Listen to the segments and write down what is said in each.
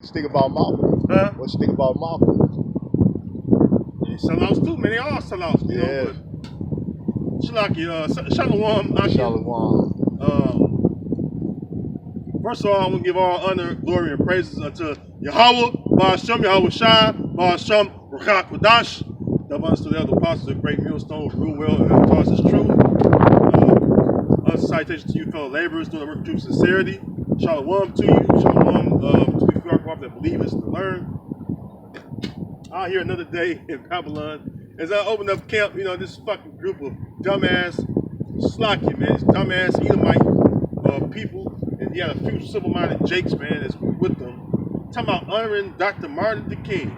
You think about Malcolm? Huh? What you think about Malcolm? Yeah, sellouts too, man. They all sellouts, you know. But Shalaki, Shalom, Akim. Shalom. First of all, I'm gonna give all honor, glory, and praises unto Yahweh, Ba'ashem, Yahweh Shai, Ba'ashem, Ruach Kodash. The ones to the other apostles, the great millstone, rule well, and taught us true. Citation to you, fellow laborers, doing the work of true sincerity. Shalom to you, shalom to the few that believe us to learn. Out here another day in Babylon. As I open up camp, you know, this fucking group of dumbass, slacky, man, this dumbass Edomite people, and you had a few simple-minded jakes, man, that's with them, talking about honoring Dr. Martin Luther King.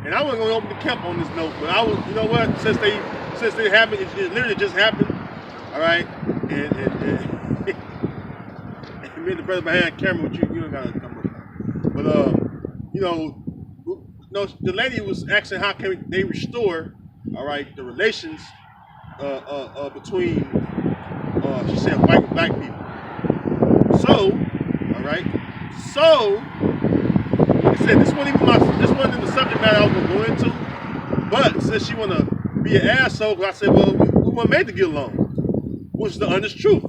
And I wasn't going to open the camp on this note, but I was, you know what, since they happened, it literally just happened, all right, and me and the brother behind camera with you don't got to come up. But, you know, the lady was asking how can they restore, all right, the relations between, she said, white and black people. So, all right, so, like I said, this wasn't the subject matter I was going to go into, but since she want to be an asshole, I said, well, we weren't made to get along, which is the honest truth.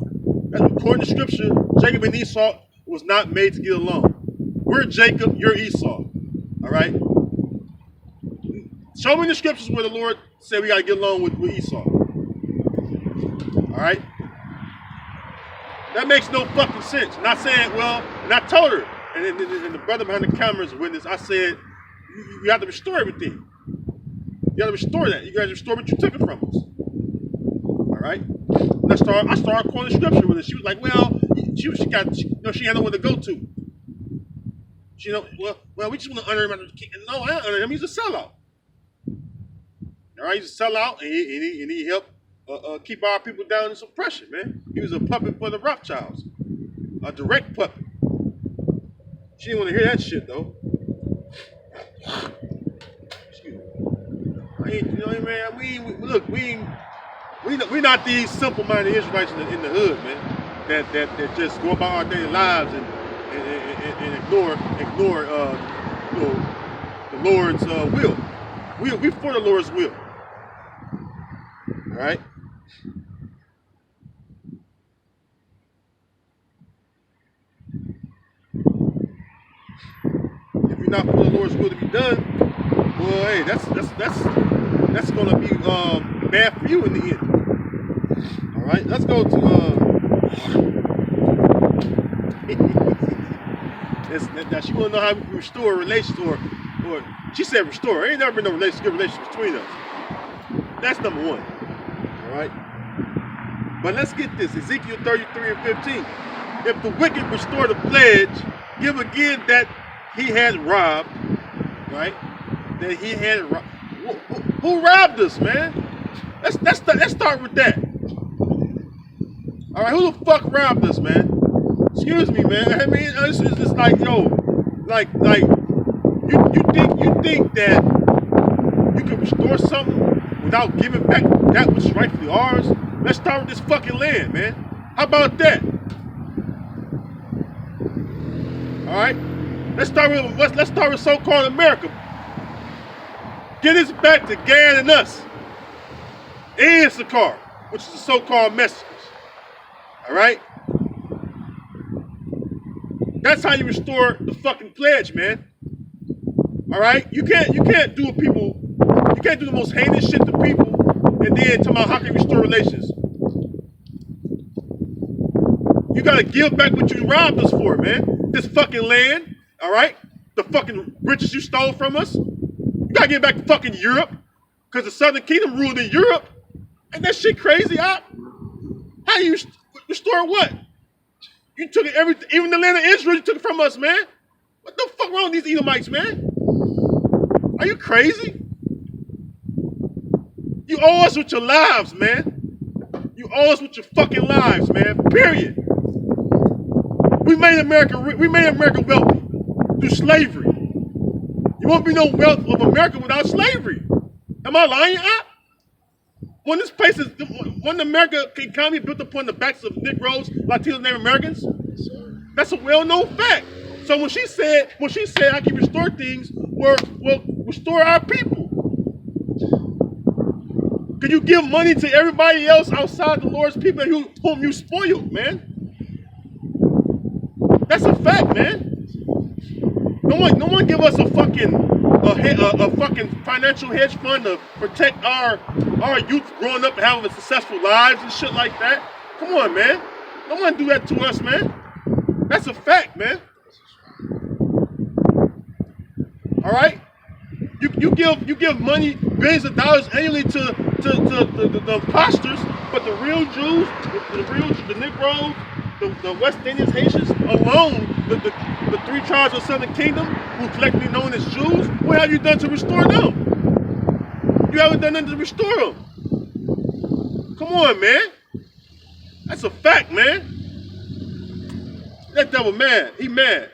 That's according to scripture, Jacob and Esau was not made to get along. We're Jacob, you're Esau, all right? Show me the scriptures where the Lord said we got to get along with Esau. All right? That makes no fucking sense. And I said, well, and I told her, and the brother behind the camera is a witness, I said, you have to restore everything. You got to restore that. You got to restore what you took it from us. All right? And I started quoting scripture with her. She was like, well, she had nowhere to go to. She well, we just want to honor him. No, I don't honor him. He's a sellout. All right, he's a sellout, and he helped keep our people down in suppression, man. He was a puppet for the Rothschilds, a direct puppet. She didn't want to hear that shit, though. Excuse me. You know what I mean? We're not these simple-minded Israelites in the hood, man, that just go about our daily lives and ignore the Lord's will. We for the Lord's will. All right? If you're not for the Lord's will to be done, well, hey, that's going to be bad for you in the end. All right? Let's go to now she want to know how we can restore relations, or she said restore. There ain't never been no good relations between us. That's number one. All right. But let's get this. Ezekiel 33 and 15. If the wicked restore the pledge, give again that he had robbed, right? That he had robbed. Who robbed us, man? Let's start with that. All right, who the fuck robbed us, man? Excuse me, man. I mean, it's just like, yo, like you think that you can restore something without giving back that which is rightfully ours? Let's start with this fucking land, man. How about that? All right. Let's start with so-called America. Get us back to Gad and us, and Issachar, which is the so-called messengers. All right. That's how you restore the fucking pledge, man. All right. You can't do the most heinous shit to people and then talk about how can you restore relations. You gotta give back what you robbed us for, man. This fucking land, all right? The fucking riches you stole from us. You gotta give back to fucking Europe, because the Southern Kingdom ruled in Europe. Ain't that shit crazy, How you restore what? You took it everything, even the land of Israel, you took it from us, man. What the fuck wrong with these Edomites, man? Are you crazy? You owe us with your lives, man. You owe us with your fucking lives, man. Period. We made America wealthy through slavery. You won't be no wealth of America without slavery. Am I lying, When the America economy built upon the backs of Negroes, Latino Native Americans, that's a well-known fact. So when she said I can restore things, well, restore our people. Can you give money to everybody else outside the Lord's people whom you spoiled, man? That's a fact, man. No one give us a fucking financial hedge fund to protect our youth growing up and having successful lives and shit like that. Come on, man. No one do that to us, man. That's a fact, man. All right. You give money, billions of dollars annually to the imposters, but the real Jews, the Negroes, the West Indians, Haitians alone, the three tribes of the Southern Kingdom, who collectively known as Jews, what have you done to restore them? You haven't done nothing to restore them. Come on, man. That's a fact, man. That devil mad. He mad.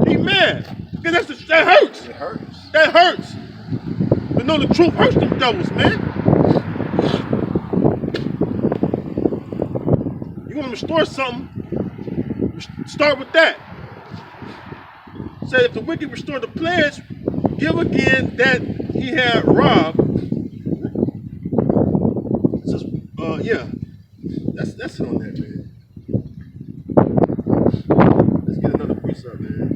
He mad. Because that hurts. It hurts. That hurts. To know the truth hurts them devils, man. You want to restore something, start with that. Say if the wicked restore the pledge, give again that he had robbed. Says, yeah. That's it on that, man. Let's get another precept, man.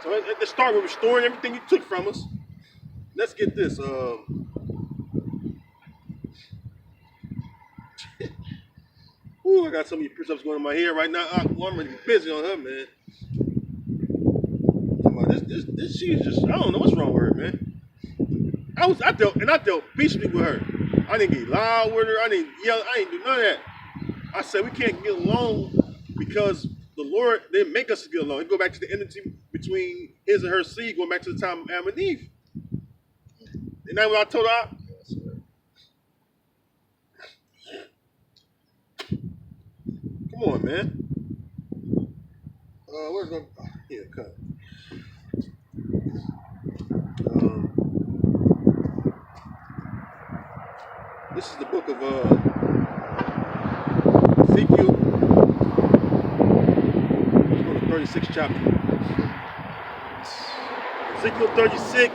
So let's start with restoring everything you took from us. Let's get this. Ooh, I got so many precepts going in my head right now. I'm ready to be busy on her, man. This she's just, I don't know what's wrong with her, man. I dealt peacefully with her. I didn't get loud with her. I didn't yell. I didn't do none of that. I said we can't get along because the Lord didn't make us to get along. It go back to the enmity between his and her seed, going back to the time of Adam and Eve. Isn't that what I told her? Come on, man. Where's my... Here, cut. This is the book of Ezekiel. Let's go to the 36th chapter. Ezekiel 36.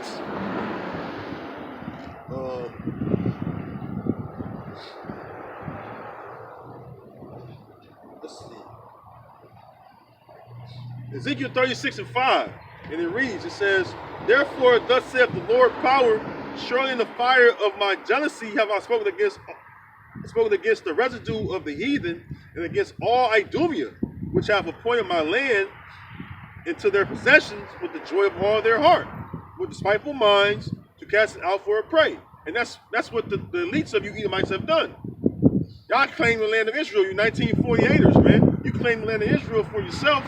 Let's see. Ezekiel 36:5. And it reads, it says, therefore thus saith the Lord power, surely in the fire of my jealousy have I spoken against the residue of the heathen and against all Idumea, which have appointed my land into their possessions with the joy of all their heart, with despiteful minds to cast it out for a prey. And that's what the elites of you Edomites have done. Y'all claim the land of Israel, you 1948ers, man. You claim the land of Israel for yourself,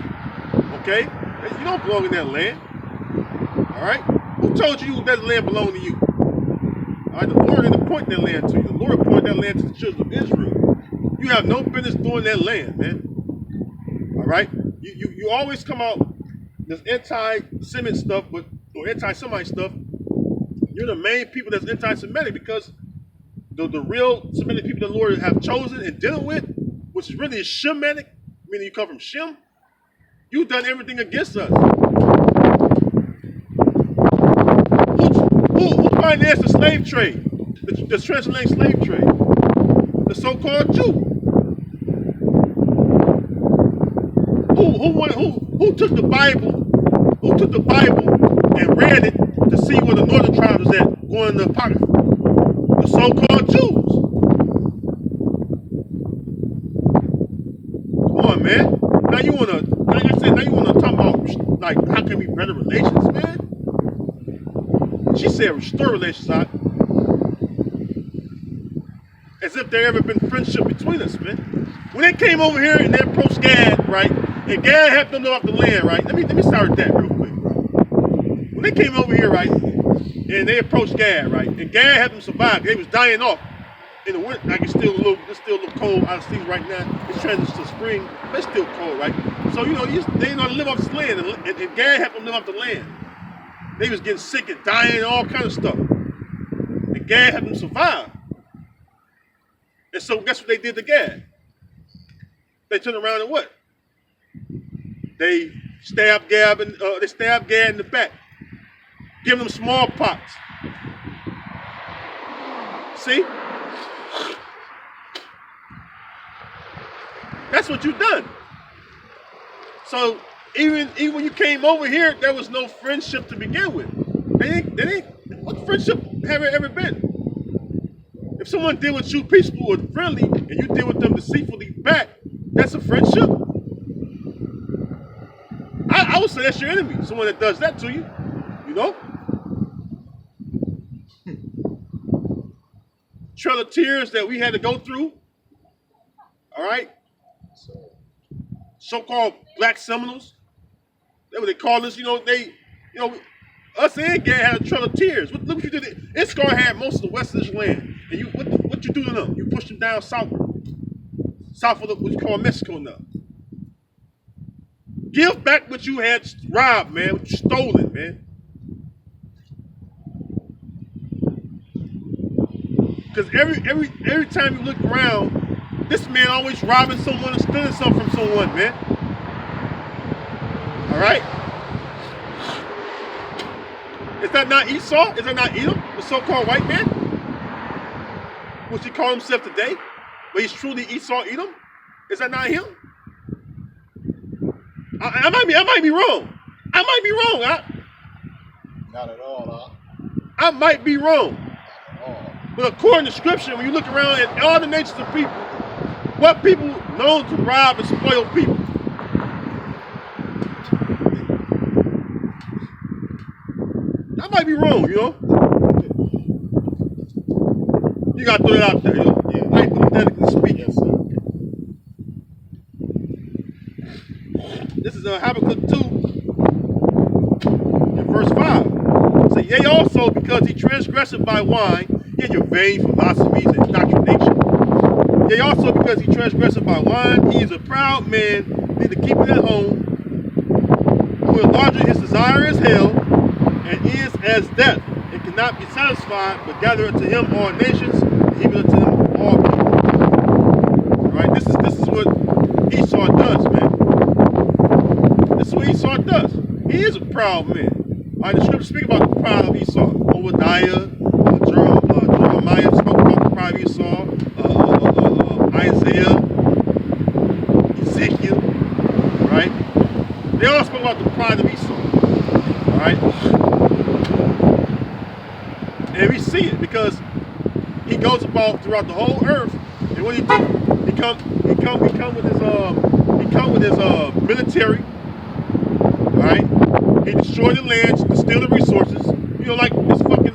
okay? You don't belong in that land. All right? Who told you that land belonged to you? All right, the Lord didn't appoint that land to you. The Lord appointed that land to the children of Israel. You have no business doing that land, man. All right? You always come out this anti-Semitic stuff, or anti-Semite stuff. You're the main people that's anti-Semitic because the real Semitic people the Lord have chosen and dealing with, which is really Shemitic, meaning you come from Shem, you've done everything against us. Who financed the slave trade? The transatlantic slave trade? The so-called Jew. Who took the Bible? Who took the Bible and read it to see where the northern tribes was at, going in the Apocrypha? The so-called Jews. Come on, man. Now you wanna talk about like how can we better relations, man? She said restore relations, as if there ever been friendship between us, man. When they came over here and they approached Gad, right? And Gad helped them off the land, right? Let me start with that real quick, right? When they came over here, right, and they approached Gad, right, and Gad helped them survive. They was dying off in the winter. Like it's still a little cold out of season right now. It's transition to spring, but it's still cold, right? So you know they didn't know how to live off this land, and Gad helped them live off the land. They was getting sick and dying and all kind of stuff. And Gad helped them survive. so guess what they did to Gad? They turned around and what? They stabbed Gad in the back, giving him smallpox. See? That's what you've done. So even when you came over here, there was no friendship to begin with. What friendship have it ever been? If someone deal with you peaceful or friendly, and you deal with them deceitfully back, that's a friendship. I would say that's your enemy. Someone that does that to you, you know. Trail of tears that we had to go through. All right. So-called black Seminoles. That's what they call us. Us and Gad had a trail of tears. Look what you did. Issachar had most of the west of this land. And what you do to them? You push them down southward. South of what you call Mexico now. Give back what you had robbed, man, what you stolen, man. Because every time you look around, this man always robbing someone and stealing something from someone, man. All right? Is that not Esau? Is that not Edom, the so-called white man? Which he called himself today? But he's truly Esau, Edom? Is that not him? I might be wrong. I might be wrong. Not at all, I might be wrong. Not at all. But according to scripture, when you look around at all the nations of people, what people known to rob and spoil people? I might be wrong, you know? You got to throw it out there, you know? Yeah. Hypothetically speaking. Yes, sir. This is Habakkuk 2, in verse 5. It says, yea, also because he transgresseth by wine, in your vain philosophies and indoctrination. Yea, also because he transgresseth by wine, he is a proud man, neither keepeth at home, who enlargeth his desire as hell, and is as death, and cannot be satisfied, but gather unto him all nations, and even unto him all people. All right, this is what Esau does, man. This is what Esau does. He is a proud man. All right, the scripture speak about the pride of Esau. Obadiah, Jeremiah spoke about the pride of Esau. Isaiah, Ezekiel, right? They all spoke about the pride of Esau. All right, and we see it because he goes about throughout the whole earth, and what he do? He come with his military. All right, he destroyed the lands, steal the resources. You know, like this fucking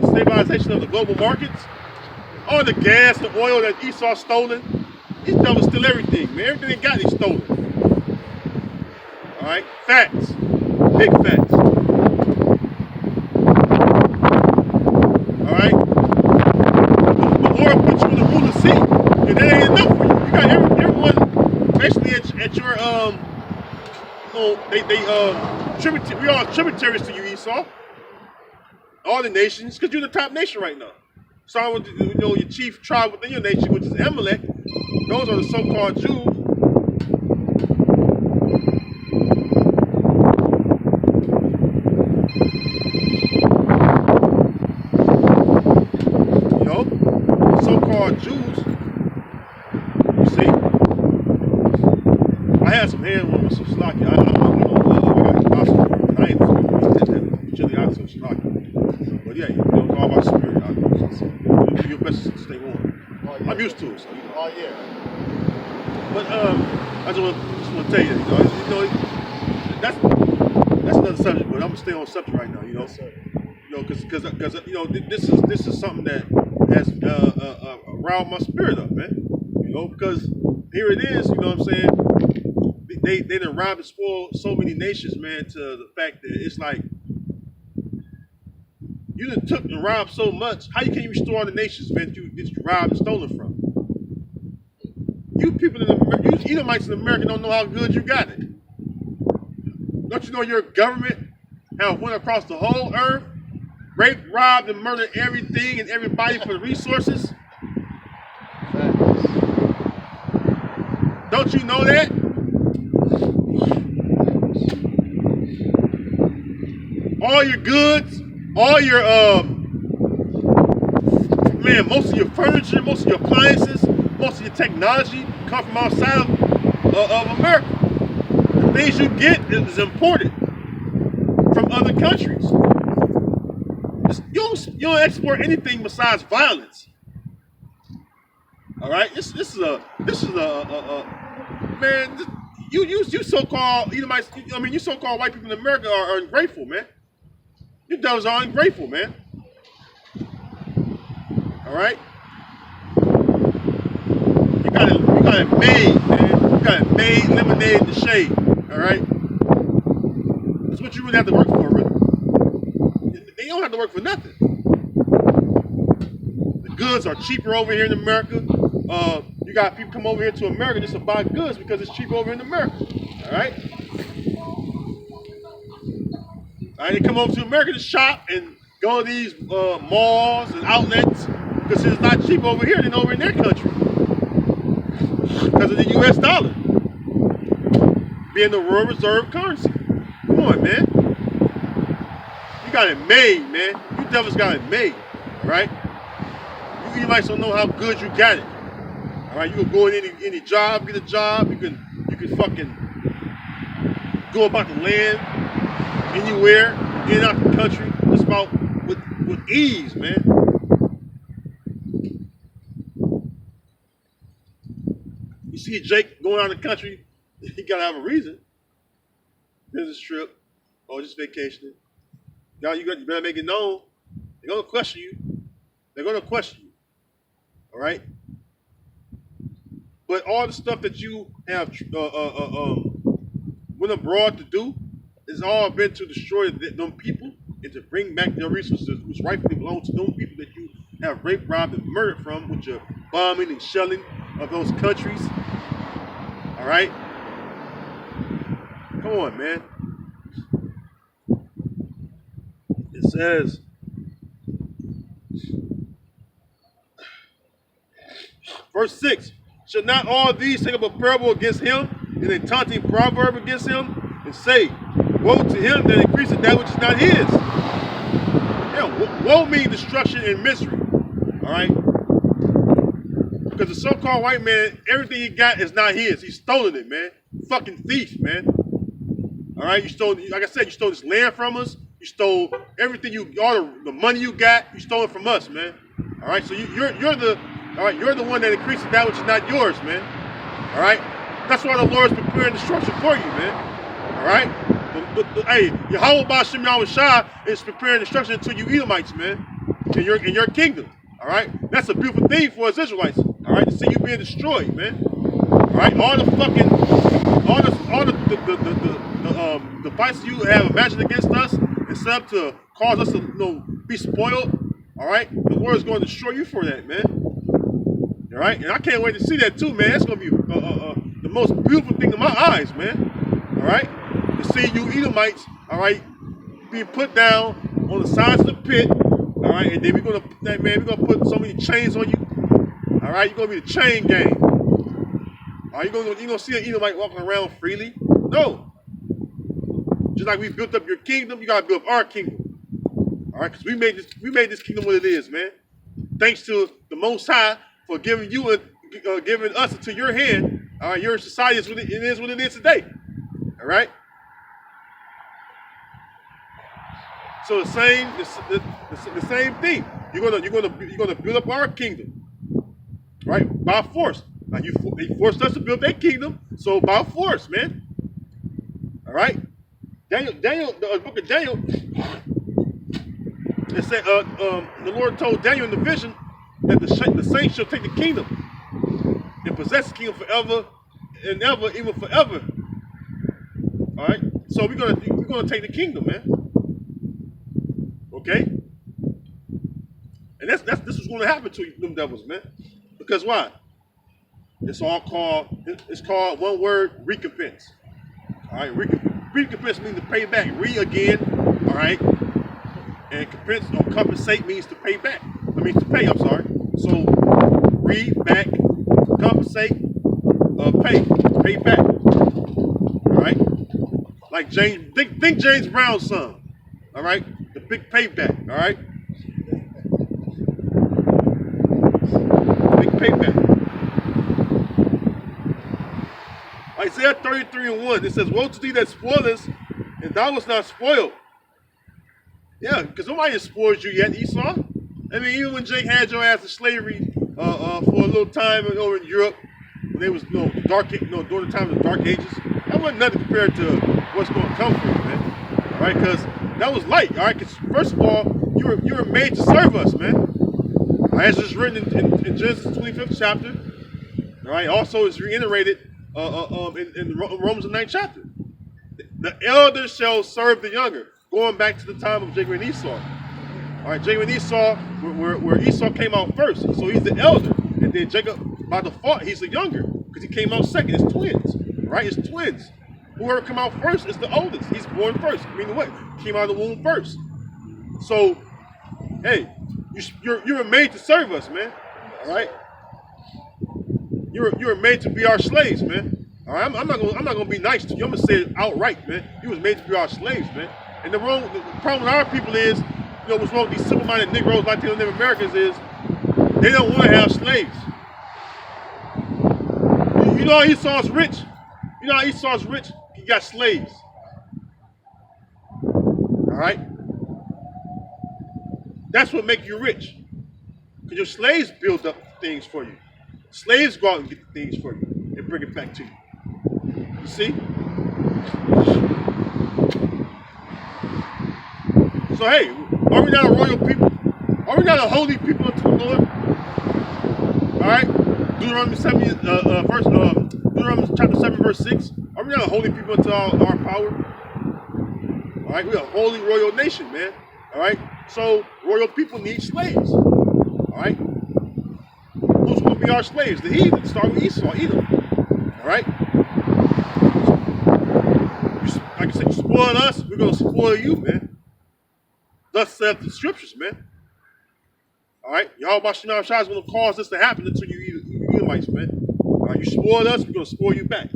stabilization of the global markets. All the gas, the oil that Esau stolen. He's done to steal everything, man. Everything they got, he stolen. All right, facts, big facts. All right, the Lord put you in the ruler seat, and that ain't enough for you. You got everyone basically at your we are tributaries to you, Esau. All the nations, because you're the top nation right now. Starting with your chief tribe within your nation, which is Amalek. Those are the so-called Jews. You know, so-called Jews. You see, I had some hand with some slacky. I ain't chili out some slacky. But yeah, you know, all about spirit. Do your best to stay warm. Oh, yeah. I'm used to it. So. Oh, yeah. But I just want to tell you, that's another subject. But I'm gonna stay on subject right now. You know, Yes, sir. you know, because you know, this is something that has riled my spirit up, man. You know, because here it is. You know what I'm saying? They done robbed and spoiled so many nations, man. To the fact that it's like you done took and robbed so much. How can you restore all the nations, man? That you robbed and stolen from? You people you Edomites in America don't know how good you got it. Don't you know your government have went across the whole earth, raped, robbed, and murdered everything and everybody for the resources? Facts. Don't you know that? All your goods, all your man, most of your furniture, most of your appliances, most of your technology come from outside of America. The things you get is imported from other countries. You don't export anything besides violence. All right, this is a man. You so-called Edomites, I mean, you so-called white people in America are ungrateful, man. You devils are ungrateful, man. All right, you got it made, man. You got it made, lemonade in the shade. All right, that's what you really have to work for, really. They don't have to work for nothing. The goods are cheaper over here in America. You got people come over here to America just to buy goods because it's cheaper over in America. All right. All right, they come over to America to shop and go to these malls and outlets because it's not cheap over here than over in their country because of the U.S. dollar being the world reserve currency. Come on, man. You got it made, man. You devils got it made. All right. You Edomites don't know how good you got it. All right, you can go in any job, get a job. You can fucking go about the land anywhere, in and out the country, just about with ease, man. You see Jake going out of the country, he gotta have a reason. Business trip or just vacationing. Now you better make it known. They're gonna question you. They're gonna question you. All right. But all the stuff that you have went abroad to do, it's all been to destroy them people and to bring back their resources, which rightfully belong to them people that you have raped, robbed, and murdered from, with your bombing and shelling of those countries. All right? Come on, man. It says, verse 6, should not all these take up a parable against him and a taunting proverb against him and say, woe to him that increaseth that which is not his? Yeah, woe means destruction and misery. All right? Because the so-called white man, everything he got is not his. He's stolen it, man. Fucking thief, man. All right? You stole, like I said, you stole this land from us. You stole everything all the money you got, you stole it from us, man. All right? So you're the one that increases that which is not yours, man. All right? That's why the Lord's preparing destruction for you, man. All right? Hey, Yahweh Ba'Shem Yahweh Shah is preparing destruction to you Edomites, man, in your kingdom. All right? That's a beautiful thing for us Israelites. All right? To see you being destroyed, man. All right? All the devices you have imagined against us and set up to cause us to be spoiled. All right? The Lord is going to destroy you for that, man. All right? And I can't wait to see that too, man. It's going to be the most beautiful thing to my eyes, man. All right? To see you Edomites, all right, being put down on the sides of the pit, all right, and then we're gonna put so many chains on you, all right. You're gonna be the chain gang. All right, you gonna see an Edomite walking around freely? No. Just like we built up your kingdom, you gotta build up our kingdom, all right? Because we made this kingdom what it is, man. Thanks to the Most High for giving you giving us into your hand. All right, your society is what it is today. All right. So the same thing. You're gonna build up our kingdom, right? By force. Now they forced us to build their kingdom, so by force, man. All right. Daniel, the book of Daniel. It said the Lord told Daniel in the vision that the saints shall take the kingdom and possess the kingdom forever and ever, even forever. All right. So we're gonna take the kingdom, man. Okay? And this is going to happen to you, them devils, man. Because why? It's called one word, recompense. All right? Recompense means to pay back. Again. All right? And compensate means to pay back. I mean to pay, I'm sorry. So read back, compensate, pay back. Alright? Like think James Brown's son. Alright? The big payback, alright? Big payback. Isaiah 33:1, it says, woe to thee that spoilest, and thou wast not spoiled. Yeah, because nobody has spoiled you yet, Esau. I mean, even when Jake had your ass in slavery for a little time over in Europe, when they was during the time of the Dark Ages, that wasn't nothing compared to what's going to come for you, man. All right, because that was light. All right, because first of all, you were made to serve us, man. As it's written in Genesis 25th chapter. All right, also it's reiterated in Romans the 9th chapter. The elder shall serve the younger. Going back to the time of Jacob and Esau. All right, Jacob and Esau, where Esau came out first, so he's the elder, and then Jacob, by default, he's the younger because he came out second. It's twins, right? It's twins. Whoever come out first is the oldest. He's born first. Meaning what? Came out of the womb first. So, hey, you're made to serve us, man. All right. You're made to be our slaves, man. All right. I'm not gonna be nice to you. I'm gonna say it outright, man. You was made to be our slaves, man. And the problem with our people is, what's wrong with these simple-minded Negroes, Latino Native Americans is, they don't want to have slaves. You know how Esau's rich? You know how Esau's rich? He got slaves. All right? That's what makes you rich. Because your slaves build up things for you. Slaves go out and get the things for you and bring it back to you. You see? So hey, are we not a royal people? Are we not a holy people unto the Lord? All right, Deuteronomy chapter 7, verse 6. Are we not a holy people unto our power? All right, we're a holy royal nation, man. All right, so royal people need slaves. All right, who's going to be our slaves? The heathen. Start with Esau, Edom. All right. Like I said, you spoil us, we're going to spoil you, man. Thus saith the scriptures, man. All right, Yahweh Shem Shai is going to cause this to happen to you Edomites, man. All right, you spoiled us, we're going to spoil you back.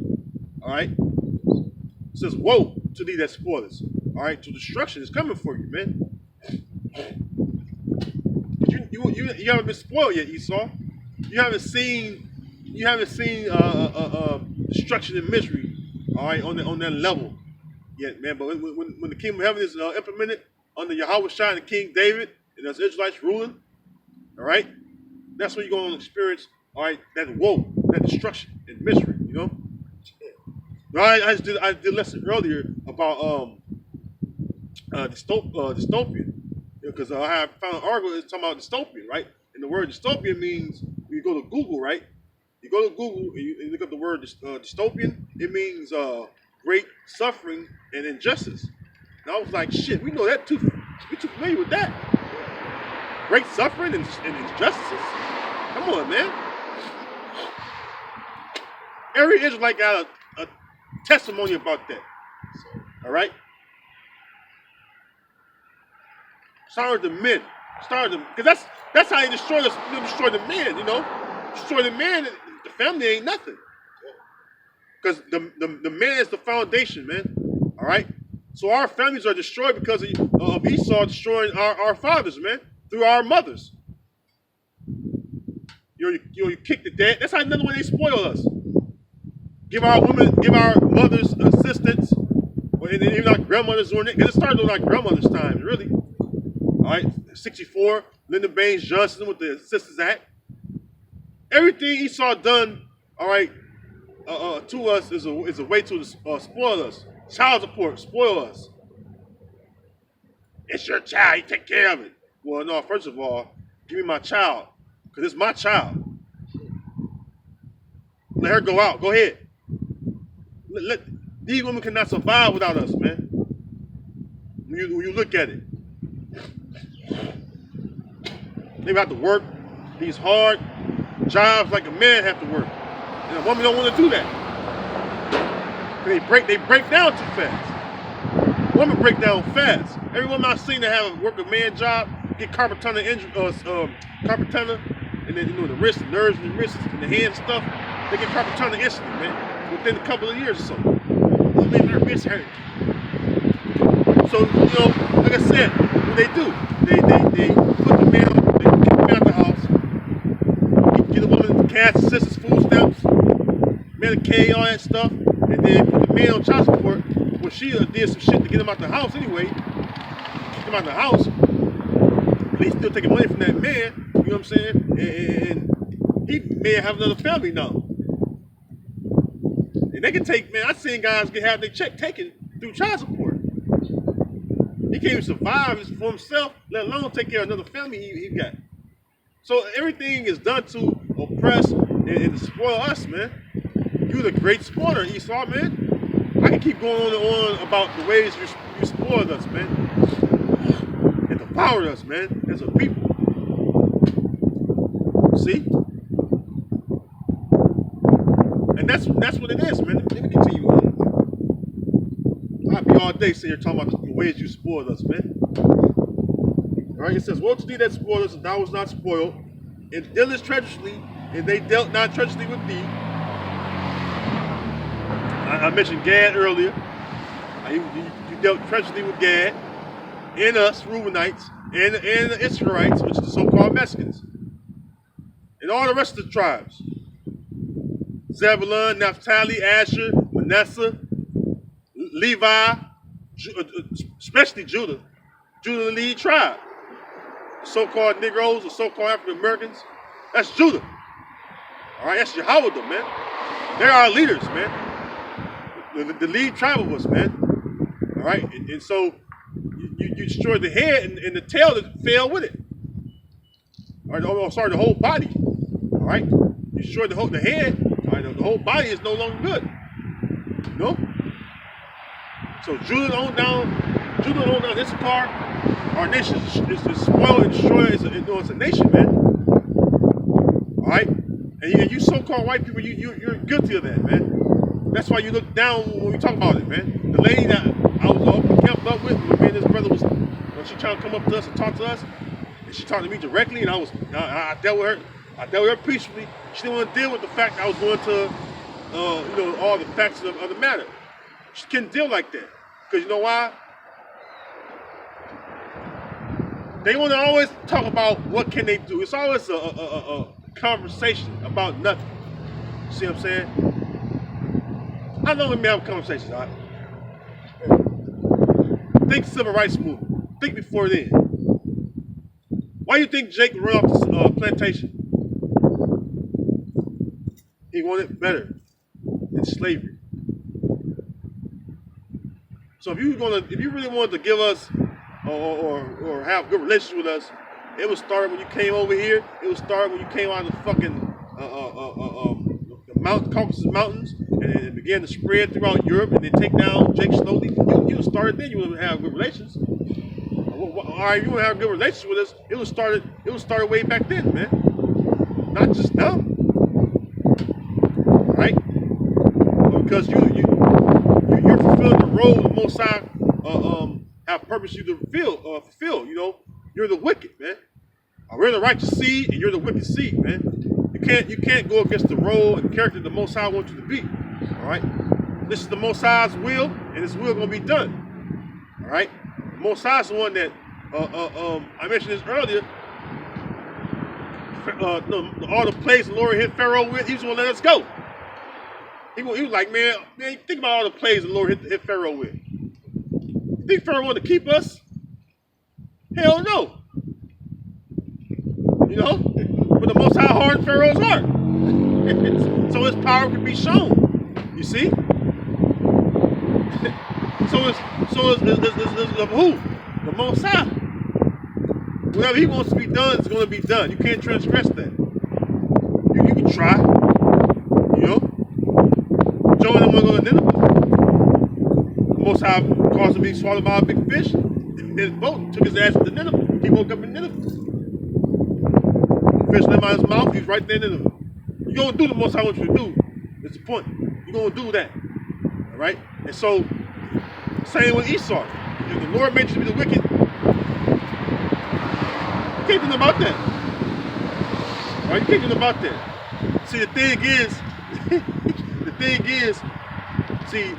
All right. It says, woe to thee that spoil us. All right, so destruction is coming for you, man. You haven't been spoiled yet, Esau. You haven't seen destruction and misery. All right, on that level yet, man. But when the kingdom of heaven is implemented under Yahweh Shai and King David, and as Israelites ruling, all right, that's when you're going to experience, all right, that woe, that destruction and misery, you know. All right, I did a lesson earlier about dystopian, because I found an article that's talking about dystopian, right? And the word dystopian means, when you go to Google, right? You go to Google and you look up the word dystopian. It means great suffering and injustice. And I was like, shit, we know that too. We too familiar with that. Great suffering and injustices. Come on, man. Every Israelite got a testimony about that. All right. Started the men. Because that's how you destroy us. You destroy the men. You know, destroy the man. The family ain't nothing. Because the man is the foundation, man. All right. So our families are destroyed because of Esau destroying our fathers, man, through our mothers. You kick the dad. That's how another way they spoil us. Give our mothers assistance, and even our grandmothers doing it. Because it started on our grandmothers' times, really. All right, 64, Lyndon Baines Johnson with the Assistance Act. Everything Esau done, all right, to us is a way to spoil us. Child support, spoil us. It's your child, you take care of it. Well, no, first of all, give me my child, because it's my child. Let her go out, go ahead. These women cannot survive without us, man. When you look at it. They have to work these hard jobs like a man have to work. And a woman don't want to do that. They break down too fast. Women break down fast. Everyone I've seen that have a work a man job, get carpal tunnel injury, carpal tunnel, and then the wrist, the nerves, and the wrists, and the hand stuff, they get carpal tunnel instantly, man, within a couple of years or so. Oh man, my wrist hurt. So like I said, what they do, they put the man, they get the man out the house, get the woman cash assistance, food stamps, Medicaid, all that stuff, and then put the man on child support. Well, she did some shit to get him out the house anyway. Get him out the house. They still taking money from that man. You know what I'm saying? And he may have another family now. And they can take, man. I've seen guys have their check taken through child support. He can't even survive for himself, let alone take care of another family he got. So everything is done to oppress and to spoil us, man. You're the great spoiler, Esau, man. I can keep going on about the ways you spoiled us, man, and devoured us, man, as a people. See? And that's what it is, man. Let me continue on. I'll be all day sitting here talking about the ways you spoiled us, man. All right, it says, "Woe to thee that spoiled us, and thou was not spoiled, and dealest treacherously, and they dealt not treacherously with thee." I mentioned Gad earlier. You dealt treacherously with Gad, and us, Reubenites, and the Israelites, which are the so-called Mexicans, and all the rest of the tribes. Zebulun, Naphtali, Asher, Manasseh, Levi, especially Judah. Judah, the lead tribe. The so-called Negroes, the so-called African Americans, that's Judah. All right, that's Yahweh, man. They're our leaders, man. The lead tribe of us, man. All right, and so you destroyed the head and the tail that fell with it. All right, the whole body. All right, you destroyed the head. All right, the whole body is no longer good. You know. So Judah on down Issachar, our nation is spoiled and destroyed. It's a nation, man. All right, and you so-called white people, you're guilty of that, man. That's why you look down when we talk about it, man. The lady that I was camped up with, me and this brother was, when she tried to come up to us and talk to us, and she talked to me directly, and I dealt with her. I dealt with her peacefully. She didn't want to deal with the fact that I was going to, all the facts of the matter. She couldn't deal like that, because you know why? They want to always talk about what can they do. It's always a conversation about nothing. See what I'm saying? I know we may have conversations, all right? Think civil rights movement. Think before then. Why do you think Jake ran off the plantation? He wanted better than slavery. So if you really wanted to give us or have good relations with us, it would start when you came over here. It would start when you came out of the fucking Caucasus Mountains, and it began to spread throughout Europe, and then take down Jake slowly. You started then. You would have good relations. All right, you would have good relations with us. It was started way back then, man. Not just now, right? Because you're fulfilling the role the Most High have purpose you to fulfill. You know, you're the wicked, man. We're the righteous seed, and you're the wicked seed, man. You can't go against the role and character the Most High wants you to be. All right. This is the Most High's will, and His will gonna be done. All right. The Most High is the one that I mentioned this earlier. All the plagues the Lord hit Pharaoh with, He was gonna let us go. He was like, man, think about all the plagues the Lord hit Pharaoh with. You think Pharaoh wanted to keep us? Hell no. You know, but the Most High hardened Pharaoh's heart, so his power could be shown. You see? so it's of who? The Most High. Whatever He wants to be done is going to be done. You can't transgress that. You can try. You know, Jonah didn't want to go to Nineveh. The Most High caused him to be swallowed by a big fish. His boat took his ass to Nineveh. He woke up in Nineveh. Fish let out his mouth, he's right there in Nineveh. You're going to do the Most I want you to do. That's the point. You're going to do that. All right? And so, same with Esau. if the Lord made you to be the wicked, you can't do nothing about that. Right? You can't do nothing about that. See, the thing is, see,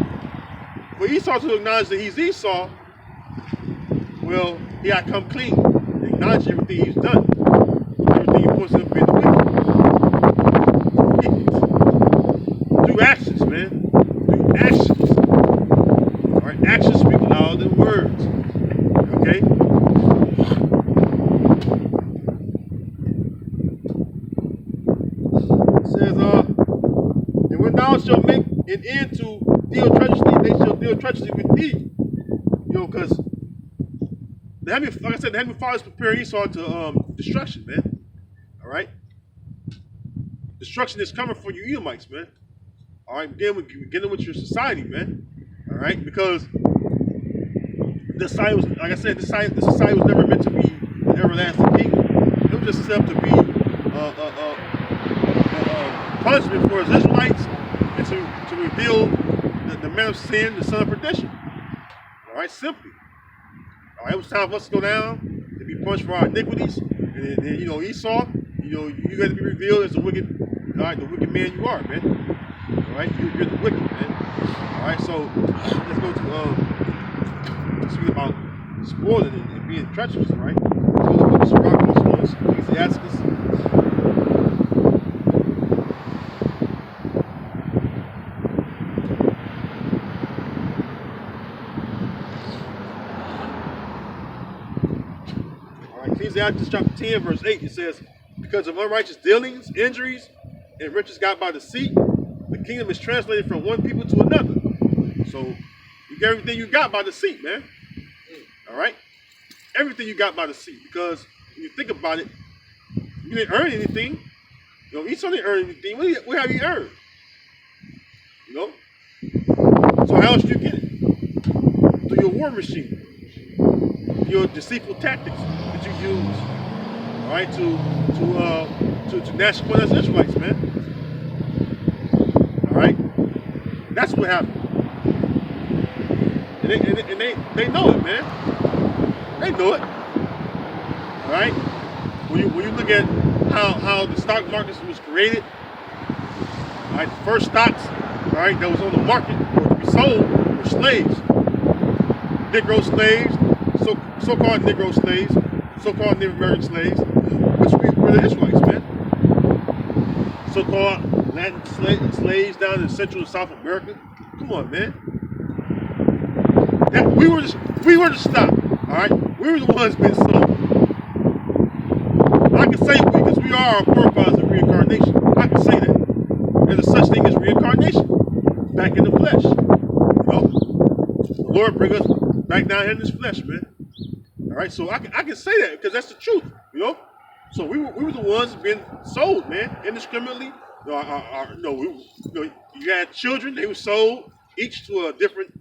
for Esau to acknowledge that he's Esau, well, he got to come clean, acknowledge everything he's done, everything he points to being the wicked. Do actions, man. Do actions. All right, actions speak louder than words. Okay. It says, and when thou shalt make an end to deal treacherously, they shall deal treacherously with thee. You know, because like I said, the Heavenly Father is preparing Esau to destruction, man. All right, destruction is coming for you Edomites, man. All right, beginning with your society, man. All right, because this society was, like I said, this society was never meant to be an everlasting kingdom. It was just set up to be punishment for his Israelites and to reveal the man of sin, the son of perdition. All right, simply. All right, it was time for us to go down to be punished for our iniquities. And you know, Esau, you know, you got to be revealed as the wicked man you are, man. All right, you're the wicked, man. All right, so let's go to speak about spoiling and being treacherous, all right? So the book of Sirach, Ecclesiastes. Ecclesiastes chapter 10, verse 8, it says, because of unrighteous dealings, injuries, and riches got by deceit, the kingdom is translated from one people to another. So you get everything you got by deceit, man. All right? Everything you got by deceit. Because when you think about it, you didn't earn anything. You know, Esau didn't earn anything. What have you earned? You know? So how else do you get it? Through your war machine. Your deceitful tactics that you use, all right, to gnash upon us Israelites, man. All right, that's what happened, and they know it, man. They know it. All right, when you look at how the stock market was created, all right, the first stocks, all right, that was on the market or to be sold were slaves, Negro slaves. So-called Negro slaves, so-called Native American slaves, which were the Israelites, man. So-called Latin slaves down in Central and South America. Come on, man. We were the stock, all right? We were the ones being sold. I can say we, because we are our forefathers of reincarnation. I can say that. There's a such thing as reincarnation, back in the flesh. You know, the Lord bring us back down here in this flesh, man. All right, so I can say that because that's the truth, you know. So we were the ones being sold, man, indiscriminately. You had children; they were sold each to a different